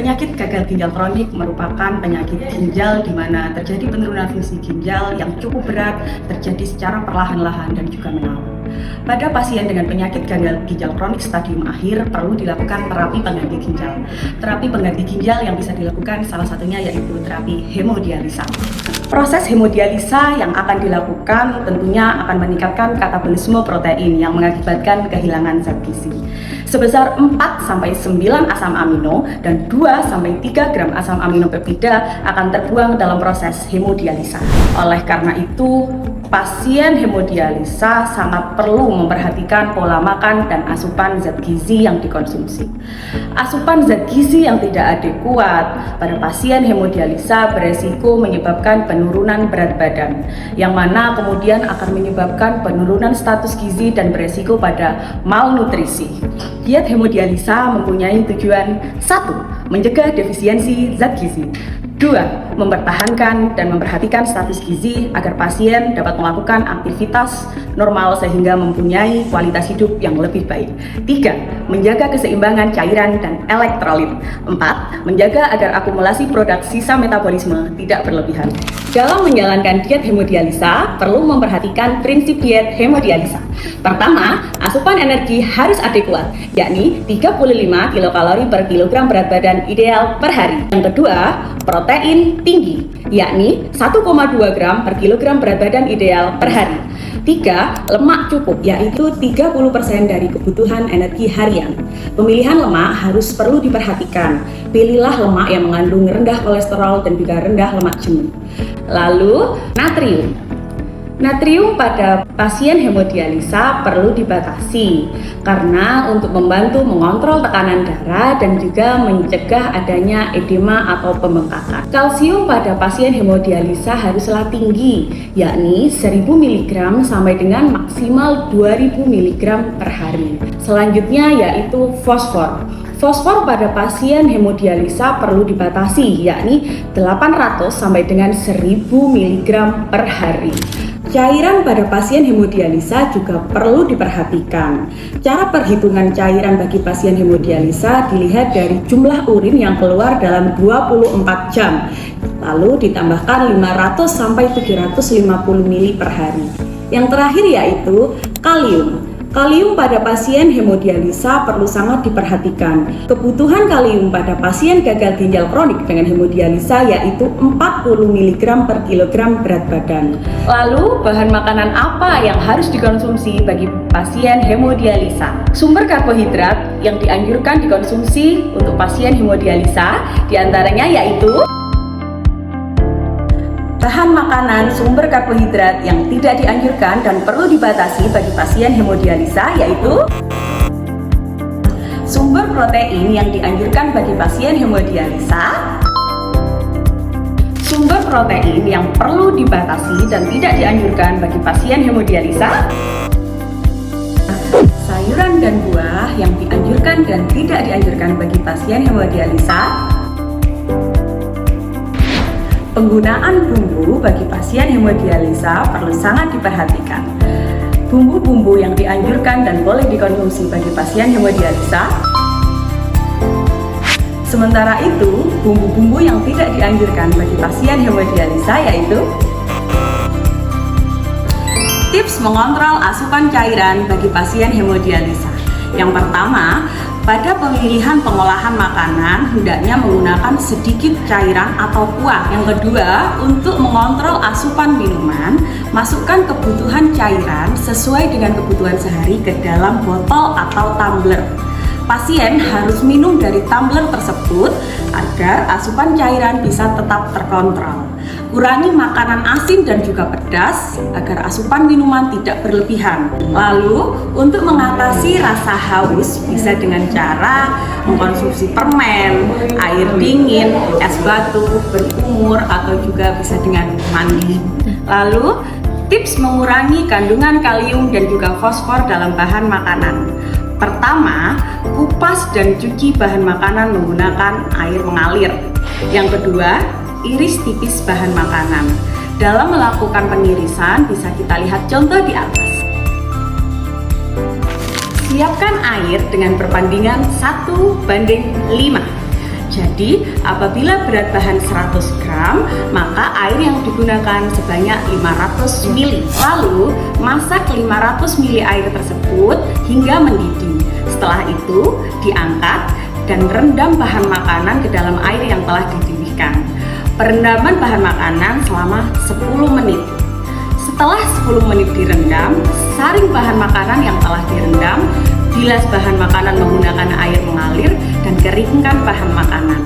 Penyakit gagal ginjal kronik merupakan penyakit ginjal di mana terjadi penurunan fungsi ginjal yang cukup berat, terjadi secara perlahan-lahan dan juga menaun. Pada pasien dengan penyakit gagal ginjal kronik stadium akhir perlu dilakukan terapi pengganti ginjal. Terapi pengganti ginjal yang bisa dilakukan salah satunya yaitu terapi hemodialisa. Proses hemodialisa yang akan dilakukan tentunya akan meningkatkan katabolisme protein yang mengakibatkan kehilangan zat gizi. Sebesar 4-9 asam amino dan 2-3 gram asam amino peptida akan terbuang dalam proses hemodialisa. Oleh karena itu, pasien hemodialisa sangat perlu memperhatikan pola makan dan asupan zat gizi yang dikonsumsi. Asupan zat gizi yang tidak adekuat pada pasien hemodialisa beresiko menyebabkan penurunan berat badan, yang mana kemudian akan menyebabkan penurunan status gizi dan beresiko pada malnutrisi. Diet hemodialisa mempunyai tujuan 1. Mencegah defisiensi zat gizi. 2. Mempertahankan dan memperhatikan status gizi agar pasien dapat melakukan aktivitas normal sehingga mempunyai kualitas hidup yang lebih baik. 3. Menjaga keseimbangan cairan dan elektrolit. 4. Menjaga agar akumulasi produk sisa metabolisme tidak berlebihan. Dalam menjalankan diet hemodialisa, perlu memperhatikan prinsip diet hemodialisa. Pertama, asupan energi harus adekuat, yakni 35 kilokalori per kilogram berat badan ideal per hari. Yang kedua, protein tinggi, yakni 1,2 gram per kilogram berat badan ideal per hari. 3. Lemak cukup, yaitu 30% dari kebutuhan energi harian. Pemilihan lemak harus perlu diperhatikan. Pilihlah lemak yang mengandung rendah kolesterol dan juga rendah lemak jenuh. Lalu, natrium. Natrium pada pasien hemodialisa perlu dibatasi karena untuk membantu mengontrol tekanan darah dan juga mencegah adanya edema atau pembengkakan. Kalsium pada pasien hemodialisa haruslah tinggi, yakni 1000 mg sampai dengan maksimal 2000 mg per hari. Selanjutnya yaitu fosfor. Fosfor pada pasien hemodialisa perlu dibatasi, yakni 800 sampai dengan 1000 mg per hari. Cairan pada pasien hemodialisa juga perlu diperhatikan. Cara perhitungan cairan bagi pasien hemodialisa dilihat dari jumlah urin yang keluar dalam 24 jam, lalu ditambahkan 500 sampai 750 ml per hari. Yang terakhir yaitu kalium. Kalium pada pasien hemodialisa perlu sangat diperhatikan. Kebutuhan kalium pada pasien gagal ginjal kronik dengan hemodialisa yaitu 40 mg per kilogram berat badan. Lalu, bahan makanan apa yang harus dikonsumsi bagi pasien hemodialisa? Sumber karbohidrat yang dianjurkan dikonsumsi untuk pasien hemodialisa diantaranya yaitu bahan makanan sumber karbohidrat yang tidak dianjurkan dan perlu dibatasi bagi pasien hemodialisa yaitu sumber protein yang dianjurkan bagi pasien hemodialisa, sumber protein yang perlu dibatasi dan tidak dianjurkan bagi pasien hemodialisa, sayuran dan buah yang dianjurkan dan tidak dianjurkan bagi pasien hemodialisa, penggunaan bumbu bagi pasien hemodialisa perlu sangat diperhatikan. Bumbu-bumbu yang dianjurkan dan boleh dikonsumsi bagi pasien hemodialisa. Sementara itu, bumbu-bumbu yang tidak dianjurkan bagi pasien hemodialisa yaitu tips mengontrol asupan cairan bagi pasien hemodialisa. Yang pertama, pada pemilihan pengolahan makanan, hendaknya menggunakan sedikit cairan atau kuah. Yang kedua, untuk mengontrol asupan minuman, masukkan kebutuhan cairan sesuai dengan kebutuhan sehari ke dalam botol atau tumbler. Pasien harus minum dari tumbler tersebut agar asupan cairan bisa tetap terkontrol. Kurangi makanan asin dan juga pedas agar asupan minuman tidak berlebihan. Lalu, untuk mengatasi rasa haus bisa dengan cara mengkonsumsi permen, air dingin, es batu, berkumur, atau juga bisa dengan mandi. Lalu, tips mengurangi kandungan kalium dan juga fosfor dalam bahan makanan. Pertama, kupas dan cuci bahan makanan menggunakan air mengalir. Yang kedua, iris tipis bahan makanan. Dalam melakukan pengirisan bisa kita lihat contoh di atas. Siapkan air dengan perbandingan 1:5. Jadi, apabila berat bahan 100 gram, maka air yang digunakan sebanyak 500 ml. Lalu, masak 500 ml air tersebut hingga mendidih. Setelah itu, diangkat dan rendam bahan makanan ke dalam air yang telah dididihkan. Perendaman bahan makanan selama 10 menit. Setelah 10 menit direndam, saring bahan makanan yang telah direndam, bilas bahan makanan menggunakan air mengalir, dan keringkan bahan makanan.